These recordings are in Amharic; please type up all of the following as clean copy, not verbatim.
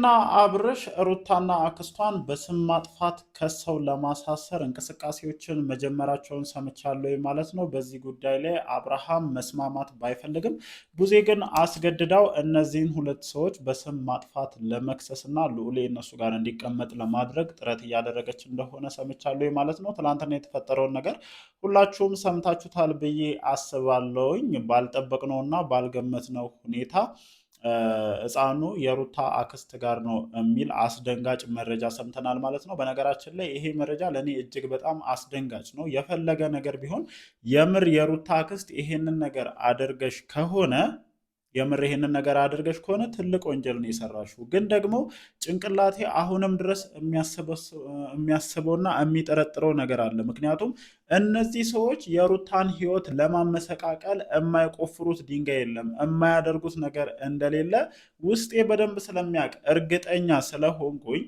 እና አብርሽ ሩታና አክስቷን በስም ማጥፋት ከሰው ለማሳሰር እንቅስቃሴዎችን መጀመራቸውን ሰምቻለሁ ማለት ነው። በዚህ ጉዳይ ላይ አብርሃም መስማማት ባይፈልግም ቡዜ ግን አስገድዳው እነዚህን ሁለት ሰዎች በስም ማጥፋት ለመክሰስ እና ልዑሌ እነሱ ጋር እንዲቀመጥ ለማድረግ ጥረት እያደረገች እንደሆነ ሰምቻለሁ ማለት ነው። ትናንትና የተፈጠረውን ነገር ሁላችሁም ሰምታችሁታል ብዬ አስባለሁኝ። ባልጠበቅነውና ባልገመትነው ሁኔታ ህፃኑ የሩታ አክስት ጋር ነው የሚል አስደንጋጭ መረጃ ሰምተናል ማለት ነው። በነገራችን ላይ ይሄ መረጃ ለእኔ እጅግ በጣም አስደንጋጭ ነው። የፈለገ ነገር ቢሆን የምር የሩታ አክስት ይሄንን ነገር አድርገሽ ከሆነ የምር ይሄንን ነገር አድርገሽ ከሆነ ትልቅ ወንጀል ነው የሰራሽው። ግን ደግሞ ጭንቅላቴ አሁንም ድረስ የሚያስበውና የሚጠረጥረው ነገር አለ። ምክንያቱም እነዚህ ሰዎች የሩታን ህይወት ለማመሰቃቀል የማይቆፍሩት ድንጋይ የለም፣ የማያደርጉት ነገር እንደሌለ ውስጤ በደንብ ስለሚያውቅ እርግጠኛ ስለሆንኩኝ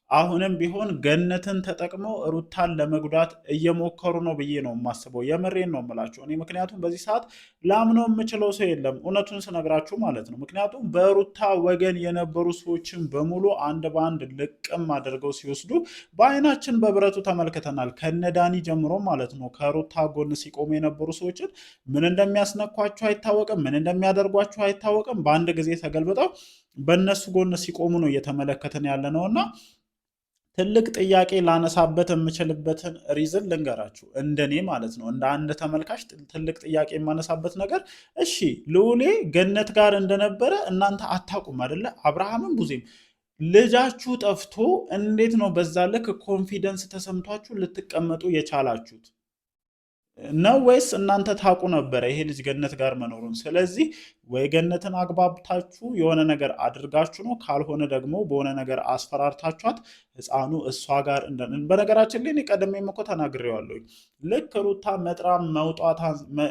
አሁንም ቢሆን ገነትን ተጠቅመው ሩታን ለመጉዳት እየሞከሩ ነው ብዬ ነው የማስበው። የምሬን ነው የምላቸው እኔ። ምክንያቱም በዚህ ሰዓት ላምነው የምችለው ሰው የለም፣ እውነቱን ስነግራችሁ ማለት ነው። ምክንያቱም በሩታ ወገን የነበሩ ሰዎችን በሙሉ አንድ በአንድ ልቅም አድርገው ሲወስዱ በአይናችን በብረቱ ተመልክተናል። ከነዳኒ ጀምሮ ማለት ነው። ከሩታ ጎን ሲቆሙ የነበሩ ሰዎችን ምን እንደሚያስነኳቸው አይታወቅም፣ ምን እንደሚያደርጓቸው አይታወቅም። በአንድ ጊዜ ተገልብጠው በእነሱ ጎን ሲቆሙ ነው እየተመለከትን ያለ ነውና ትልቅ ጥያቄ ላነሳበት የምችልበትን ሪዝን ልንገራችሁ። እንደኔ ማለት ነው እንደ አንድ ተመልካች ትልቅ ጥያቄ የማነሳበት ነገር፣ እሺ ልዑሌ ገነት ጋር እንደነበረ እናንተ አታውቁም አይደለ? አብርሃምም ቡዜም ልጃችሁ ጠፍቶ እንዴት ነው በዛ ልክ ኮንፊደንስ ተሰምቷችሁ ልትቀመጡ የቻላችሁት? ነው ወይስ እናንተ ታውቁ ነበረ ይሄ ልጅ ገነት ጋር መኖሩን? ስለዚህ ወይ ገነትን አግባብታችሁ የሆነ ነገር አድርጋችሁ ነው፣ ካልሆነ ደግሞ በሆነ ነገር አስፈራርታችኋት ህፃኑ እሷ ጋር በነገራችን ላይ ቀደም እኮ ተናግሬዋለሁ። ልክ ሩታ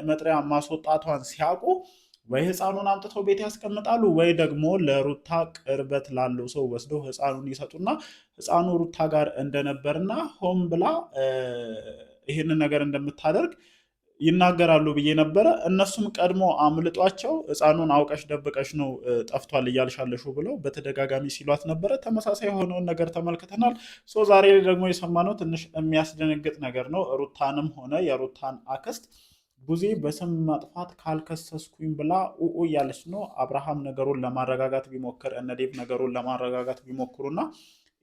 መጥሪያ ማስወጣቷን ሲያውቁ ወይ ህፃኑን አምጥተው ቤት ያስቀምጣሉ፣ ወይ ደግሞ ለሩታ ቅርበት ላለው ሰው ወስደው ህፃኑን ይሰጡና ህፃኑ ሩታ ጋር እንደነበርና ሆን ብላ ይህንን ነገር እንደምታደርግ ይናገራሉ ብዬ ነበረ። እነሱም ቀድሞ አምልጧቸው ህፃኑን አውቀሽ ደብቀሽ ነው ጠፍቷል እያልሻለሹ ብለው በተደጋጋሚ ሲሏት ነበረ። ተመሳሳይ የሆነውን ነገር ተመልክተናል። ዛሬ ላይ ደግሞ የሰማነው ትንሽ የሚያስደነግጥ ነገር ነው። ሩታንም ሆነ የሩታን አክስት ቡዜ በስም ማጥፋት ካልከሰስኩኝ ብላ ኡኡ እያለች ነው። አብርሃም ነገሩን ለማረጋጋት ቢሞክር፣ እነ ዴቭ ነገሩን ለማረጋጋት ቢሞክሩና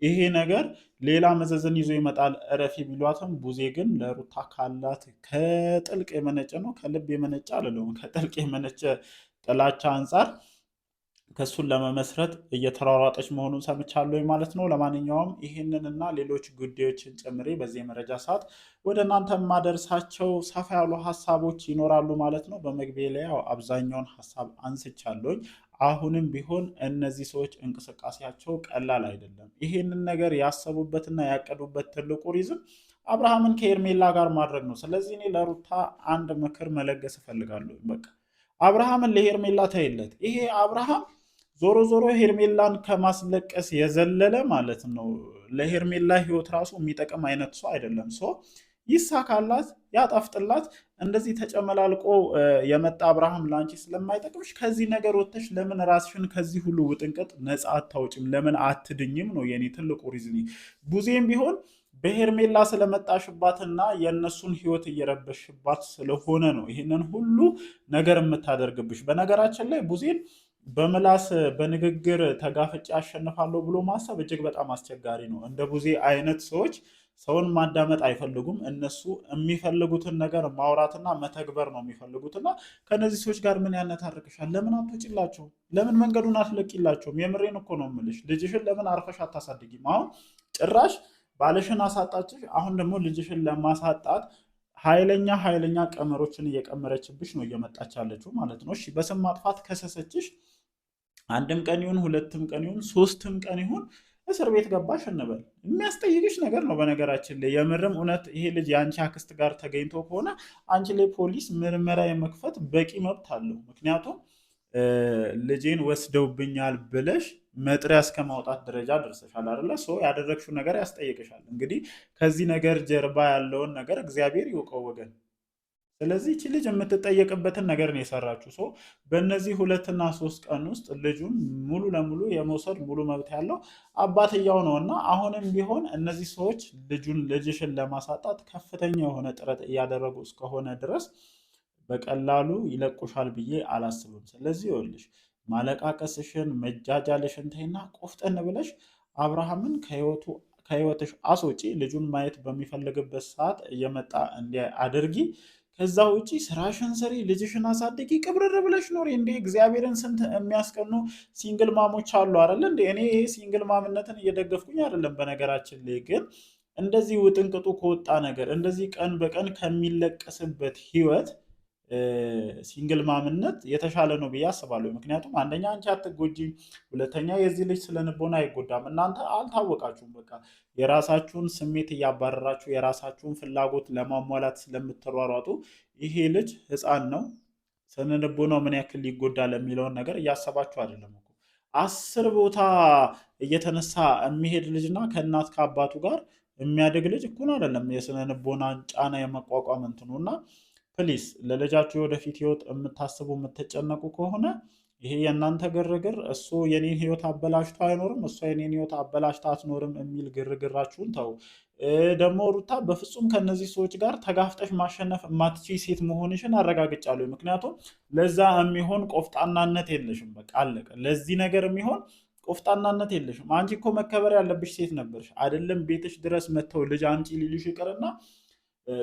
ይሄ ነገር ሌላ መዘዘን ይዞ ይመጣል እረፊ ቢሏትም ቡዜ ግን ለሩታ ካላት ከጥልቅ የመነጨ ነው፣ ከልብ የመነጨ አልለውም፣ ከጥልቅ የመነጨ ጥላቻ አንጻር ከሱን ለመመስረት እየተሯሯጠች መሆኑን ሰምቻለሁ ማለት ነው። ለማንኛውም ይህንንና ሌሎች ጉዳዮችን ጨምሬ በዚህ የመረጃ ሰዓት ወደ እናንተ የማደርሳቸው ሰፋ ያሉ ሀሳቦች ይኖራሉ ማለት ነው። በመግቢያ ላይ አብዛኛውን ሀሳብ አንስቻለሁኝ። አሁንም ቢሆን እነዚህ ሰዎች እንቅስቃሴያቸው ቀላል አይደለም። ይህንን ነገር ያሰቡበትና ያቀዱበት ትልቁ ሪዝም አብርሃምን ከኤርሜላ ጋር ማድረግ ነው። ስለዚህ እኔ ለሩታ አንድ ምክር መለገስ እፈልጋለሁ። በቃ አብርሃምን ለሄርሜላ ተይለት። ይሄ አብርሃም ዞሮ ዞሮ ሄርሜላን ከማስለቀስ የዘለለ ማለት ነው ለሄርሜላ ህይወት ራሱ የሚጠቅም አይነት ሰው አይደለም። ይሳካላት፣ ያጣፍጥላት። እንደዚህ ተጨመላልቆ የመጣ አብርሃም ለአንቺ ስለማይጠቅምሽ ከዚህ ነገር ወጥተሽ ለምን ራስሽን ከዚህ ሁሉ ውጥንቅጥ ነፃ አታውጭም? ለምን አትድኝም ነው የኔ ትልቁ ሪዝኒ። ቡዜም ቢሆን በሄርሜላ ስለመጣሽባትና የእነሱን ህይወት እየረበሽባት ስለሆነ ነው ይህንን ሁሉ ነገር የምታደርግብሽ። በነገራችን ላይ ቡዜን በምላስ በንግግር ተጋፍጬ አሸንፋለሁ ብሎ ማሰብ እጅግ በጣም አስቸጋሪ ነው። እንደ ቡዜ አይነት ሰዎች ሰውን ማዳመጥ አይፈልጉም። እነሱ የሚፈልጉትን ነገር ማውራትና መተግበር ነው የሚፈልጉትና ከነዚህ ሰዎች ጋር ምን ያነታርቅሻል? ለምን አትወጪላቸው? ለምን መንገዱን አትለቂላቸውም? የምሬን እኮ ነው የምልሽ። ልጅሽን ለምን አርፈሽ አታሳድጊም? አሁን ጭራሽ ባልሽን አሳጣችሽ። አሁን ደግሞ ልጅሽን ለማሳጣት ኃይለኛ ቀመሮችን እየቀመረችብሽ ነው እየመጣች ያለችው ማለት ነው። እሺ በስም ማጥፋት ከሰሰችሽ፣ አንድም ቀን ይሁን ሁለትም ቀን ይሁን ሶስትም ቀን ይሁን እስር ቤት ገባሽ እንበል፣ የሚያስጠይቅሽ ነገር ነው። በነገራችን ላይ የምርም እውነት ይሄ ልጅ የአንቺ አክስት ጋር ተገኝቶ ከሆነ አንቺ ላይ ፖሊስ ምርመራ የመክፈት በቂ መብት አለው። ምክንያቱም ልጄን ወስደውብኛል ብለሽ መጥሪያ እስከ ማውጣት ደረጃ ደርሰሻል አይደለ? ያደረግሽው ነገር ያስጠይቅሻል። እንግዲህ ከዚህ ነገር ጀርባ ያለውን ነገር እግዚአብሔር ይውቀው ወገን። ስለዚህ እቺ ልጅ የምትጠየቅበትን ነገር ነው የሰራችው። ሰው በእነዚህ 2 እና 3 ቀን ውስጥ ልጁን ሙሉ ለሙሉ የመውሰድ ሙሉ መብት ያለው አባትየው ነው እና አሁንም ቢሆን እነዚህ ሰዎች ልጅሽን ለማሳጣት ከፍተኛ የሆነ ጥረት እያደረጉ እስከሆነ ድረስ በቀላሉ ይለቁሻል ብዬ አላስብም። ስለዚህ ይኸውልሽ ማለቃቀስሽን መጃጃልሽን ተይና ቆፍጠን ብለሽ አብርሃምን ከህይወትሽ አስወጪ። ልጁን ማየት በሚፈልግበት ሰዓት እየመጣ እንዲህ አድርጊ። ከዛ ውጪ ስራሽን ስሪ፣ ልጅሽን አሳድጊ፣ ቅብርር ብለሽ ኖሪ። እንዴ እግዚአብሔርን ስንት የሚያስቀኑ ሲንግል ማሞች አሉ አይደለ እንዴ? እኔ ይሄ ሲንግል ማምነትን እየደገፍኩኝ አይደለም። በነገራችን ላይ ግን እንደዚህ ውጥንቅጡ ከወጣ ነገር እንደዚህ ቀን በቀን ከሚለቀስበት ህይወት ሲንግል ማምነት የተሻለ ነው ብዬ አስባለሁ። ምክንያቱም አንደኛ አንቺ አትጎጂም፣ ሁለተኛ የዚህ ልጅ ስለንቦና አይጎዳም። እናንተ አልታወቃችሁም። በቃ የራሳችሁን ስሜት እያባረራችሁ የራሳችሁን ፍላጎት ለማሟላት ስለምትሯሯጡ ይሄ ልጅ ህፃን ነው፣ ስነልቦናው ምን ያክል ይጎዳል የሚለውን ነገር እያሰባችሁ አይደለም እኮ። 10 ቦታ እየተነሳ የሚሄድ ልጅና ከእናት ከአባቱ ጋር የሚያድግ ልጅ እኩል አይደለም። የስነልቦናን ጫና የመቋቋም እንትኑ እና ፕሊስ ለልጃችሁ የወደፊት ህይወት የምታስቡ የምትጨነቁ ከሆነ ይሄ የእናንተ ግርግር እሱ የኔን ህይወት አበላሽቶ አይኖርም፣ እሷ የኔን ህይወት አበላሽታ አትኖርም የሚል ግርግራችሁን ተው። ደግሞ ሩታ በፍጹም ከነዚህ ሰዎች ጋር ተጋፍጠሽ ማሸነፍ የማትችይ ሴት መሆንሽን አረጋግጫለሁ። ምክንያቱም ለዛ የሚሆን ቆፍጣናነት የለሽም። በቃ አለቀ። ለዚህ ነገር የሚሆን ቆፍጣናነት የለሽም። አንቺ እኮ መከበር ያለብሽ ሴት ነበርሽ። አይደለም ቤትሽ ድረስ መጥተው ልጅ አንቺ ሊልሽ ይቅርና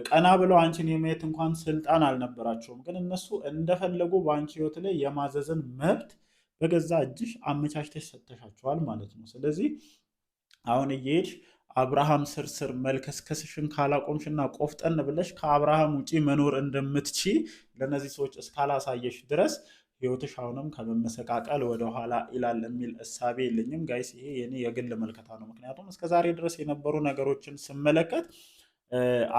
ቀና ብለው አንቺን የማየት እንኳን ስልጣን አልነበራቸውም። ግን እነሱ እንደፈለጉ በአንቺ ህይወት ላይ የማዘዝን መብት በገዛ እጅሽ አመቻችተሽ ሰጥተሻቸዋል ማለት ነው። ስለዚህ አሁን እየሄድሽ አብርሃም ስር መልከስከስሽን ካላቆምሽና ቆፍጠን ብለሽ ከአብርሃም ውጪ መኖር እንደምትቺ ለእነዚህ ሰዎች እስካላሳየሽ ድረስ ህይወትሽ አሁንም ከመመሰቃቀል ወደኋላ ይላል የሚል እሳቤ የለኝም ጋይስ። ይሄ የኔ የግል መልከታ ነው። ምክንያቱም እስከዛሬ ድረስ የነበሩ ነገሮችን ስመለከት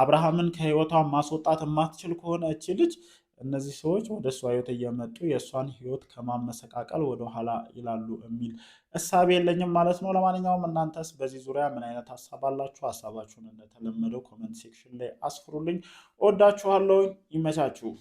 አብርሃምን ከህይወቷ ማስወጣት የማትችል ከሆነ እቺ ልጅ እነዚህ ሰዎች ወደ እሷ ህይወት እየመጡ የእሷን ህይወት ከማመሰቃቀል ወደኋላ ይላሉ የሚል እሳቤ የለኝም ማለት ነው። ለማንኛውም እናንተስ በዚህ ዙሪያ ምን አይነት ሀሳብ አላችሁ? ሀሳባችሁን እንደተለመደው ኮመንት ሴክሽን ላይ አስፍሩልኝ። ወዳችኋለሁ። ይመቻችሁ።